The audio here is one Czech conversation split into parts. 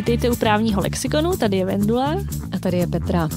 Vítejte u právního lexikonu, tady je Vendula. A tady je Petra.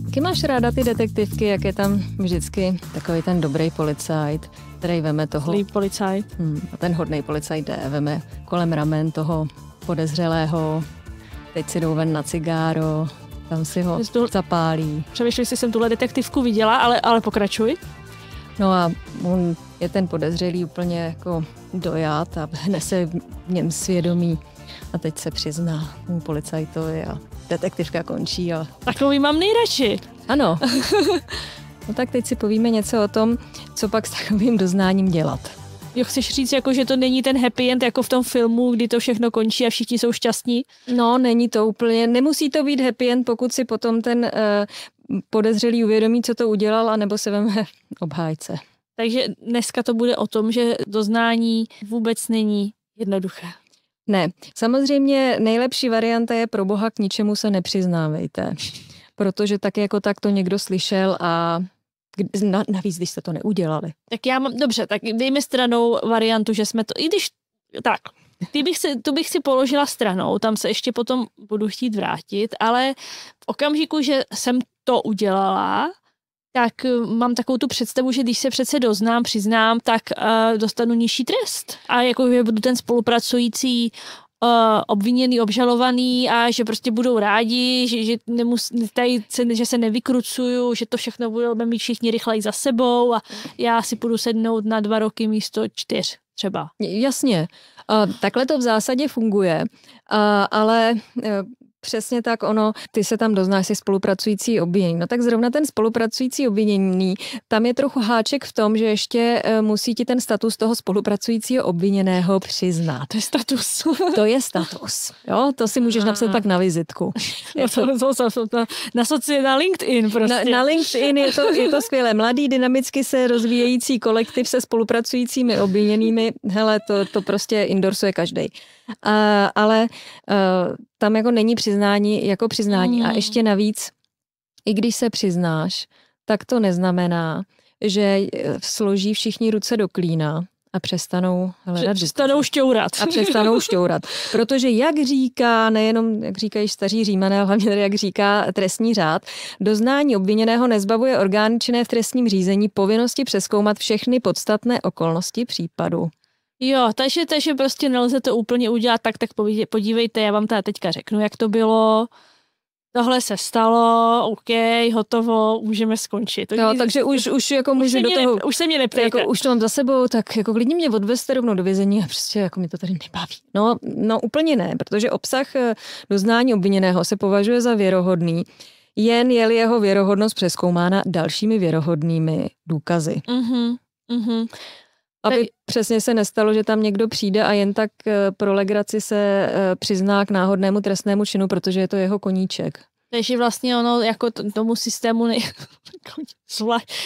Jaký máš ráda ty detektivky, jak je tam vždycky takový ten dobrý policajt, který veme toho... Zlý policajt. A ten hodnej policajt jde, veme kolem ramen toho podezřelého, teď si jdou ven na cigáro, tam si ho zapálí. Přemýšlím, jestli jsem tuhle detektivku viděla, ale pokračuj. No a on je ten podezřelý úplně jako dojat a hne se v něm svědomí a teď se přizná policajtovi a detektivka končí. A... Takový mám nejradši. Ano. No tak teď si povíme něco o tom, co pak s takovým doznáním dělat. Jo, chceš říct, jako, že to není ten happy end jako v tom filmu, kdy to všechno končí a všichni jsou šťastní? No, není to úplně, nemusí to být happy end, pokud si potom ten podezřelý uvědomí, co to udělal, anebo se veme obhájce. Takže dneska to bude o tom, že doznání vůbec není jednoduché. Ne, samozřejmě nejlepší varianta je pro Boha k ničemu se nepřiznávejte, protože tak jako tak to někdo slyšel a navíc, když jste to neudělali. Tak já mám, dobře, tak dejme stranou variantu, že jsme to, i když, tak, tu bych si položila stranou, tam se ještě potom budu chtít vrátit, ale v okamžiku, že jsem to udělala, tak mám takovou tu představu, že když se přece doznám, přiznám, tak dostanu nižší trest. A jako že budu ten spolupracující obviněný, obžalovaný a že prostě budou rádi, že se nevykrucuju, že to všechno budeme mít všichni rychleji za sebou a já si půjdu sednout na 2 roky místo 4 třeba. Jasně. Takhle to v zásadě funguje, ale přesně tak ty se tam doznáš si spolupracující obvinění. No tak zrovna ten spolupracující obviněný, tam je trochu háček v tom, že ještě musí ti ten status toho spolupracujícího obviněného přiznat. To je status. To je status. Jo, to si můžeš napsat pak na vizitku. Na LinkedIn prostě. Na LinkedIn je to skvělé. Mladý, dynamicky se rozvíjející kolektiv se spolupracujícími obviněnými. Hele, to prostě endorsuje každej. Ale tam jako není přiznání jako přiznání. A ještě navíc, i když se přiznáš, tak to neznamená, že složí všichni ruce do klína a přestanou hledat. Přestanou šťourat. Protože jak říká, nejenom jak říkají staří Římané, ale hlavně jak říká trestní řád, doznání obviněného nezbavuje orgány činné v trestním řízení povinnosti přezkoumat všechny podstatné okolnosti případu. Jo, takže prostě nelze to úplně udělat tak podívejte, já vám teďka řeknu, jak to bylo. Tohle se stalo, OK, hotovo, můžeme skončit. No, takže už jako můžu do toho... Už se mě neptejte. Jako, už to mám za sebou, tak jako klidně mě odvezte rovnou do vězení a prostě jako mě to tady nebaví. No úplně ne, protože obsah doznání obviněného se považuje za věrohodný, jen je-li jeho věrohodnost přezkoumána dalšími věrohodnými důkazy. Aby přesně se nestalo, že tam někdo přijde a jen tak pro legraci se přizná k náhodnému trestnému činu, protože je to jeho koníček. Takže vlastně ono jako tomu systému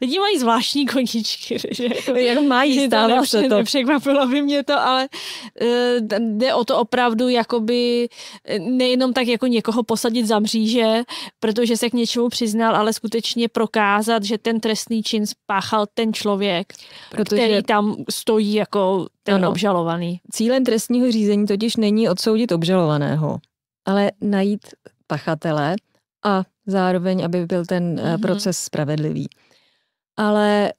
lidi mají zvláštní koníčky. Že jako mají stále vlastně to. Nepřekvapilo by mě to, ale jde o to opravdu jakoby nejenom tak jako někoho posadit za mříže, protože se k něčemu přiznal, ale skutečně prokázat, že ten trestný čin spáchal ten člověk, který tam stojí jako ten obžalovaný. Cílem trestního řízení totiž není odsoudit obžalovaného, ale najít pachatele a zároveň, aby byl ten proces spravedlivý. Ale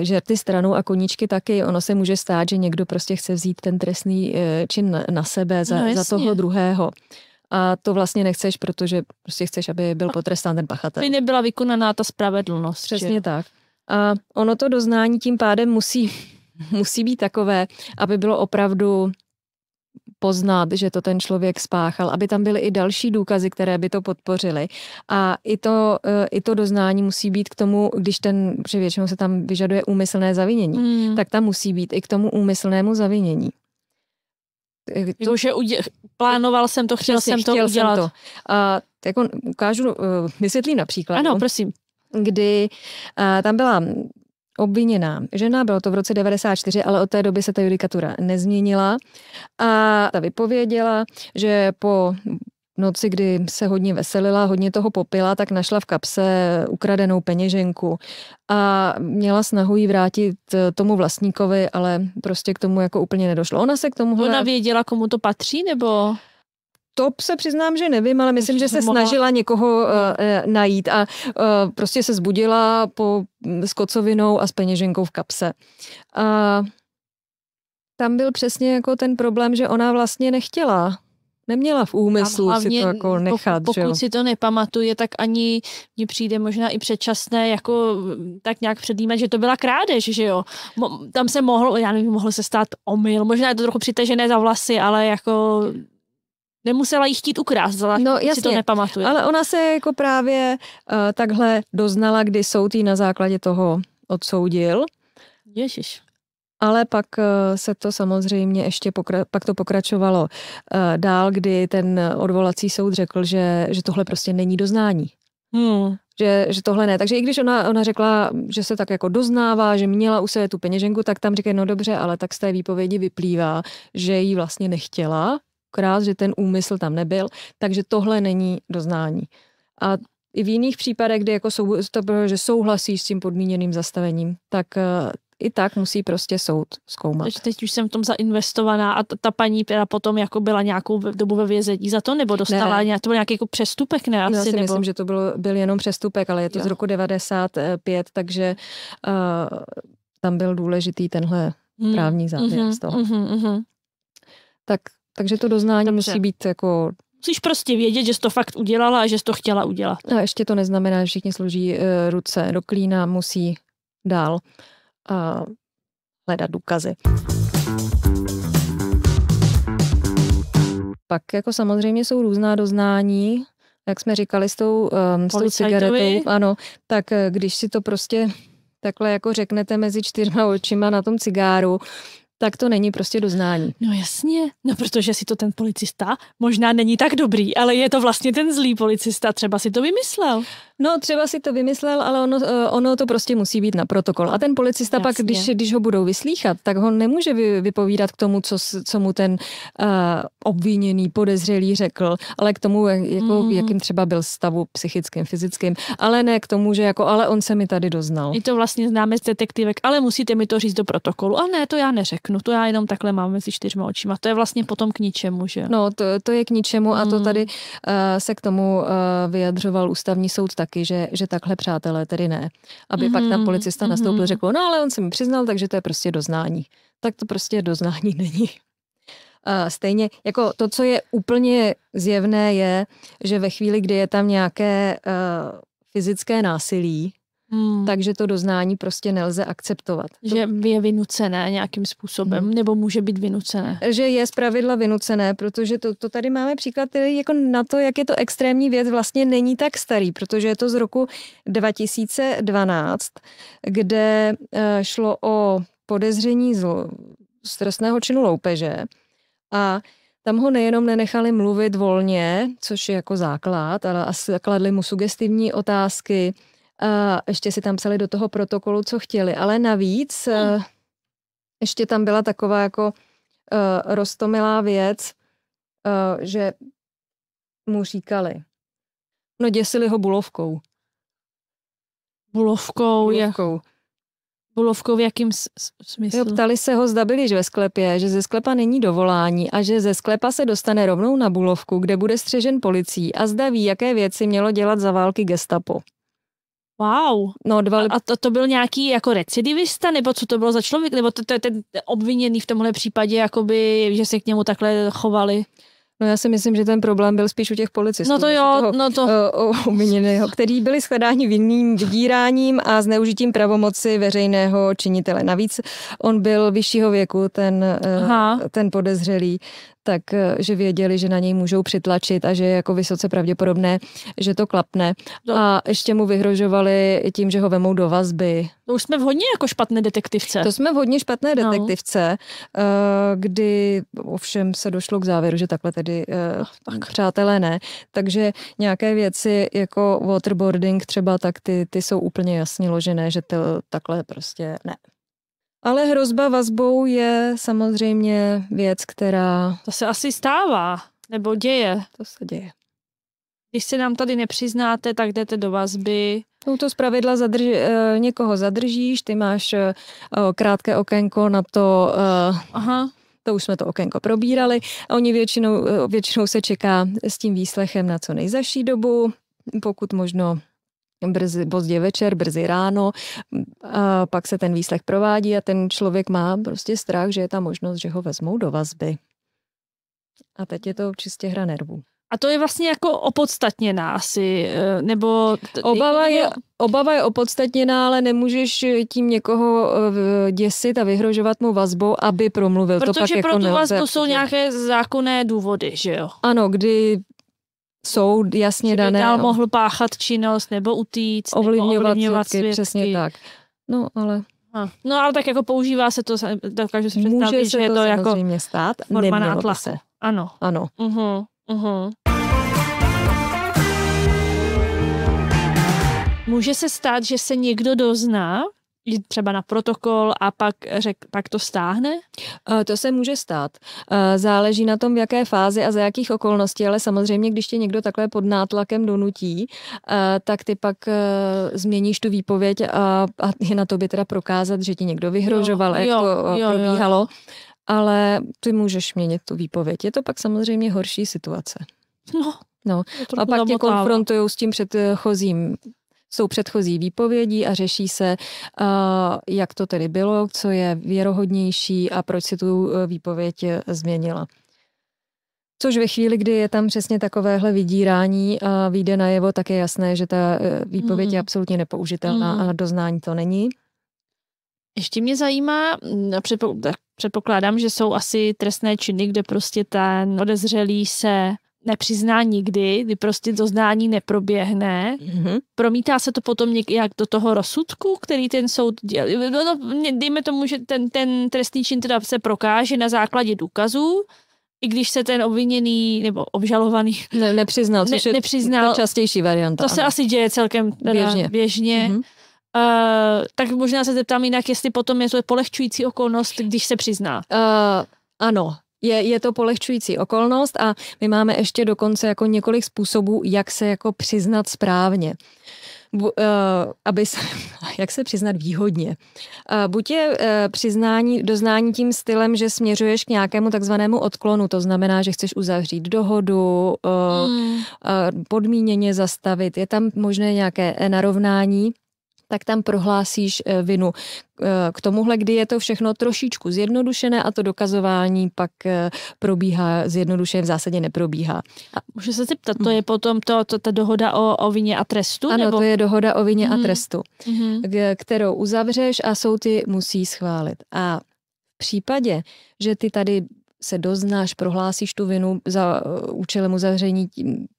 žerty stranou a koníčky taky, ono se může stát, že někdo prostě chce vzít ten trestný čin na sebe za toho druhého. A to vlastně nechceš, protože prostě chceš, aby byl potrestán ten pachatel. By nebyla vykonaná ta spravedlnost. Přesně že? Tak. A ono to doznání tím pádem musí být takové, aby bylo opravdu poznat, že to ten člověk spáchal, aby tam byly i další důkazy, které by to podpořily. A i to doznání musí být k tomu, protože většinou se tam vyžaduje úmyslné zavinění, tak tam musí být i k tomu úmyslnému zavinění. Plánoval jsem to, chtěl jsem to udělat. Jsem to. A jako vysvětlím například. Ano, prosím. Kdy tam byla obviněná žena, bylo to v roce 1994, ale od té doby se ta judikatura nezměnila a ta vypověděla, že po noci, kdy se hodně veselila, hodně toho popila, tak našla v kapse ukradenou peněženku a měla snahu jí vrátit tomu vlastníkovi, ale prostě k tomu jako úplně nedošlo. Ona se k tomu... Ona věděla, komu to patří, nebo... To se přiznám, že nevím, ale myslím, že se snažila někoho najít a prostě se zbudila s kocovinou a s peněženkou v kapse. A tam byl přesně jako ten problém, že ona vlastně neměla v úmyslu si to jako nechat. Pokud si to nepamatuje, tak ani mně přijde možná i předčasné jako tak nějak předjímat, že to byla krádež, že jo. Tam se mohl se stát omyl, možná je to trochu přitažené za vlasy, ale jako nemusela jí chtít ukrást, no, jasně, si to nepamatuje. Ale ona se jako právě takhle doznala, kdy soud jí na základě toho odsoudil. Ježiš. Ale pak se to samozřejmě ještě pak to pokračovalo dál, kdy ten odvolací soud řekl, že tohle prostě není doznání. Že tohle ne. Takže i když ona řekla, že se tak jako doznává, že měla u sebe tu peněženku, tak tam říkají, no dobře, ale tak z té výpovědi vyplývá, že jí vlastně nechtěla krást, že ten úmysl tam nebyl, takže tohle není doznání. A i v jiných případech, kdy jako že souhlasíš s tím podmíněným zastavením, tak i tak musí prostě soud zkoumat. Takže teď už jsem v tom zainvestovaná a ta paní potom jako byla nějakou dobu ve vězení za to, nebo dostala to byl nějaký jako přestupek, ne? Asi, já si myslím, že to byl jenom přestupek, ale je to z roku 95, takže tam byl důležitý tenhle právní závěr z toho. Takže to doznání musí být jako... Musíš prostě vědět, že jsi to fakt udělala a že jsi to chtěla udělat. A ještě to neznamená, že všichni složí ruce do klína, musí dál hledat důkazy. Pak jako samozřejmě jsou různá doznání, jak jsme říkali s tou cigaretou, ano, tak když si to prostě takhle jako řeknete mezi 4 očima na tom cigáru, tak to není prostě doznání. No jasně, no protože si to ten policista možná není tak dobrý, ale je to vlastně ten zlý policista, třeba si to vymyslel. No třeba si to vymyslel, ale ono to prostě musí být na protokol. A ten policista pak, když ho budou vyslýchat, tak ho nemůže vypovídat k tomu, co mu ten obviněný, podezřelý řekl, ale k tomu, jakým třeba byl stavu psychickým, fyzickým, ale ne k tomu, že jako, ale on se mi tady doznal. Je to vlastně známe z detektivek, ale musíte mi to říct do protokolu. A ne, to já neřeknu, to já jenom takhle mám mezi 4 očima. To je vlastně potom k ničemu, že? No, to je k ničemu a to tady se k tomu vyjadřoval ústavní soud taky, že takhle přátelé tedy ne. Aby pak tam policista nastoupil, řekl, no ale on se mi přiznal, takže to je prostě doznání. Tak to prostě doznání není. Stejně jako to, co je úplně zjevné, je, že ve chvíli, kdy je tam nějaké fyzické násilí, takže to doznání prostě nelze akceptovat. Že je vynucené nějakým způsobem, nebo může být vynucené. Že je zpravidla vynucené, protože to tady máme příklad, který jako na to, jak je to extrémní věc, vlastně není tak starý, protože je to z roku 2012, kde šlo o podezření z trestného činu loupeže a tam ho nejenom nenechali mluvit volně, což je jako základ, ale kladli mu sugestivní otázky, ještě si tam psali do toho protokolu, co chtěli, ale navíc ještě tam byla taková jako roztomilá věc, že mu říkali, no děsili ho bulovkou. Bulovkou v jakým smyslu? Ptali se ho, zda byliž ve sklepě, že ze sklepa není dovolání a že ze sklepa se dostane rovnou na Bulovku, kde bude střežen policií a zda ví, jaké věci mělo dělat za války gestapo. Wow. No, a to byl nějaký jako recidivista, nebo co to bylo za člověk, nebo to je ten obviněný v tomhle případě, jakoby, že se k němu takhle chovali? No já si myslím, že ten problém byl spíš u těch policistů. No to jo, obviněného, který byli shledáni vinným vydíráním a zneužitím pravomoci veřejného činitele. Navíc on byl vyššího věku, ten podezřelý, takže věděli, že na něj můžou přitlačit a že je jako vysoce pravděpodobné, že to klapne. A ještě mu vyhrožovali tím, že ho vemou do vazby. To už jsme v hodně jako špatné detektivce. To jsme v hodně špatné detektivce, kdy ovšem se došlo k závěru, že takhle tedy přátelé ne. Takže nějaké věci jako waterboarding třeba, tak ty jsou úplně jasně ložené, že to takhle prostě ne. Ale hrozba vazbou je samozřejmě věc, která... To se asi stává, nebo děje. To se děje. Když se nám tady nepřiznáte, tak jdete do vazby. To zpravidla někoho zadržíš, ty máš krátké okénko na to to už jsme to okénko probírali. A oni většinou se čeká s tím výslechem na co nejzazší dobu, pokud možno pozdě večer, brzy ráno, a pak se ten výslech provádí a ten člověk má prostě strach, že je ta možnost, že ho vezmou do vazby. A teď je to čistě hra nervů. A to je vlastně jako opodstatněná asi, nebo... Obava je opodstatněná, ale nemůžeš tím někoho děsit a vyhrožovat mu vazbou, aby promluvil. Protože to pak pro jako tu nelze. vazbu jsou nějaké zákonné důvody, že jo? Ano, kdy jsou jasně dané. Že by dál mohl páchat činnost, nebo utíct, ovlivňovat svědky. Přesně tak. No, ale... No, ale tak jako používá se to, dokážu si představit, může že je to jako stát, forma nátlaku. Ano. Ano. Může se stát, že se někdo dozná, třeba na protokol a pak to stáhne? To se může stát. Záleží na tom, v jaké fázi a za jakých okolností, ale samozřejmě, když tě někdo takhle pod nátlakem donutí, tak ty pak změníš tu výpověď a je na tobě teda prokázat, že ti někdo vyhrožoval, jak to probíhalo. Ale ty můžeš měnit tu výpověď. Je to pak samozřejmě horší situace. No. A pak tě konfrontujou s tím jsou předchozí výpovědí a řeší se, jak to tedy bylo, co je věrohodnější a proč si tu výpověď změnila. Což ve chvíli, kdy je tam přesně takovéhle vydírání a vyjde najevo, tak je jasné, že ta výpověď je absolutně nepoužitelná a doznání to není. Ještě mě zajímá, předpokládám, že jsou asi trestné činy, kde prostě ten podezřelý se nepřizná nikdy, kdy prostě doznání neproběhne. Promítá se to potom nějak do toho rozsudku, který ten soud dělá. No, dejme tomu, že ten trestný čin teda se prokáže na základě důkazů, i když se ten obviněný nebo obžalovaný nepřiznal, což je ta častější varianta. To se asi děje celkem běžně. Tak možná se zeptám jinak, jestli potom je to polehčující okolnost, když se přizná. Ano. Je to polehčující okolnost a my máme ještě dokonce jako několik způsobů, jak se jako přiznat správně. Jak se přiznat výhodně. Buď je doznání tím stylem, že směřuješ k nějakému takzvanému odklonu, to znamená, že chceš uzavřít dohodu, podmíněně zastavit, je tam možné nějaké narovnání, tak tam prohlásíš vinu. K tomuhle, kdy je to všechno trošičku zjednodušené a to dokazování pak probíhá zjednodušeně, v zásadě neprobíhá. A můžu se zeptat, to je potom ta dohoda o vině a trestu? Ano, nebo? To je dohoda o vině a trestu, kterou uzavřeš a soud ji musí schválit. A v případě, že ty tady se doznáš, prohlásíš tu vinu za účelem uzavření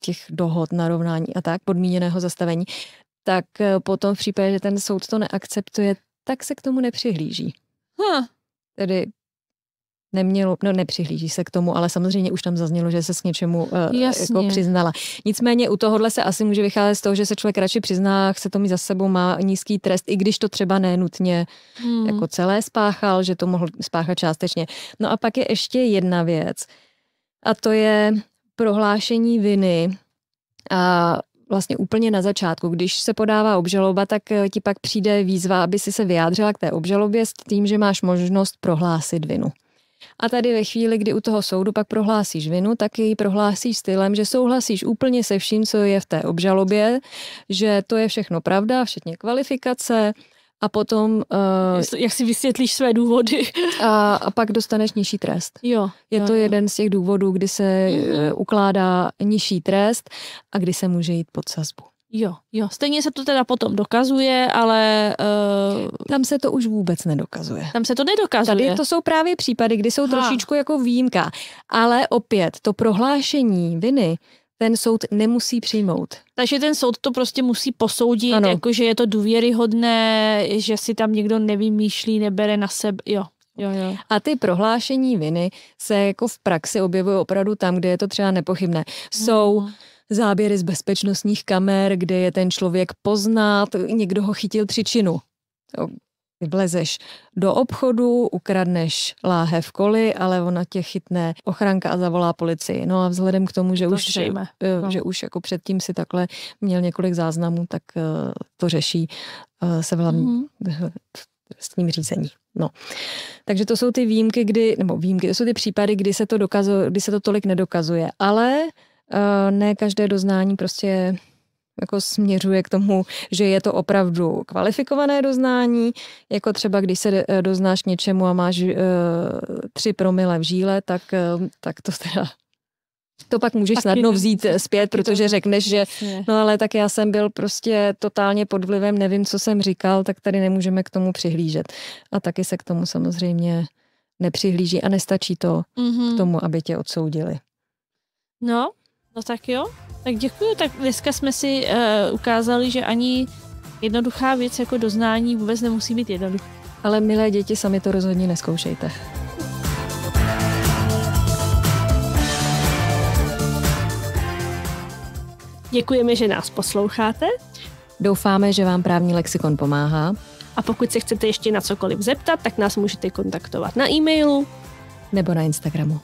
těch dohod, narovnání a tak, podmíněného zastavení, tak potom v případě, že ten soud to neakceptuje, tak se k tomu nepřihlíží. Tedy nepřihlíží se k tomu, ale samozřejmě už tam zaznělo, že se s něčemu jako přiznala. Nicméně u tohohle se asi může vycházet z toho, že se člověk radši přizná, chce to mít za sebou, má nízký trest, i když to třeba nenutně jako celé spáchal, že to mohl spáchat částečně. No a pak je ještě jedna věc a to je prohlášení viny a vlastně úplně na začátku, když se podává obžaloba, tak ti pak přijde výzva, aby si se vyjádřila k té obžalobě s tím, že máš možnost prohlásit vinu. A tady ve chvíli, kdy u toho soudu pak prohlásíš vinu, tak ji prohlásíš stylem, že souhlasíš úplně se vším, co je v té obžalobě, že to je všechno pravda, včetně kvalifikace a potom... Jak si vysvětlíš své důvody? A pak dostaneš nižší trest. Je to jeden z těch důvodů, kdy se ukládá nižší trest a kdy se může jít pod sazbu. Stejně se to teda potom dokazuje, ale... Tam se to už vůbec nedokazuje. Tam se to nedokazuje. Tady to jsou právě případy, kdy jsou trošičku jako výjimka. Ale opět, to prohlášení viny ten soud nemusí přijmout. Takže ten soud to prostě musí posoudit, jako že je to důvěryhodné, že si tam někdo nevymýšlí, nebere na sebe. Jo. A ty prohlášení viny se jako v praxi objevují opravdu tam, kde je to třeba nepochybné. Jsou záběry z bezpečnostních kamer, kde je ten člověk poznat, někdo ho chytil při činu. Vlezeš do obchodu, ukradneš láhev koli, ale ona tě chytne ochranka a zavolá policii. No a vzhledem k tomu, že už jako předtím si takhle měl několik záznamů, tak to řeší se trestním řízení. No. Takže to jsou ty výjimky, to jsou ty případy, kdy se to tolik nedokazuje, ale ne každé doznání prostě jako směřuje k tomu, že je to opravdu kvalifikované doznání, jako třeba když se doznáš něčemu a máš 3 promile v žíle, tak to teda to pak můžeš snadno vzít zpět, protože řekneš, že no ale tak já jsem byl prostě totálně pod vlivem, nevím, co jsem říkal, tak tady nemůžeme k tomu přihlížet. A taky se k tomu samozřejmě nepřihlíží a nestačí to k tomu, aby tě odsoudili. No tak jo. Tak děkuju. Tak dneska jsme si ukázali, že ani jednoduchá věc jako doznání vůbec nemusí být jednoduchá. Ale milé děti, sami to rozhodně neskoušejte. Děkujeme, že nás posloucháte. Doufáme, že vám právní lexikon pomáhá. A pokud se chcete ještě na cokoliv zeptat, tak nás můžete kontaktovat na e-mailu nebo na Instagramu.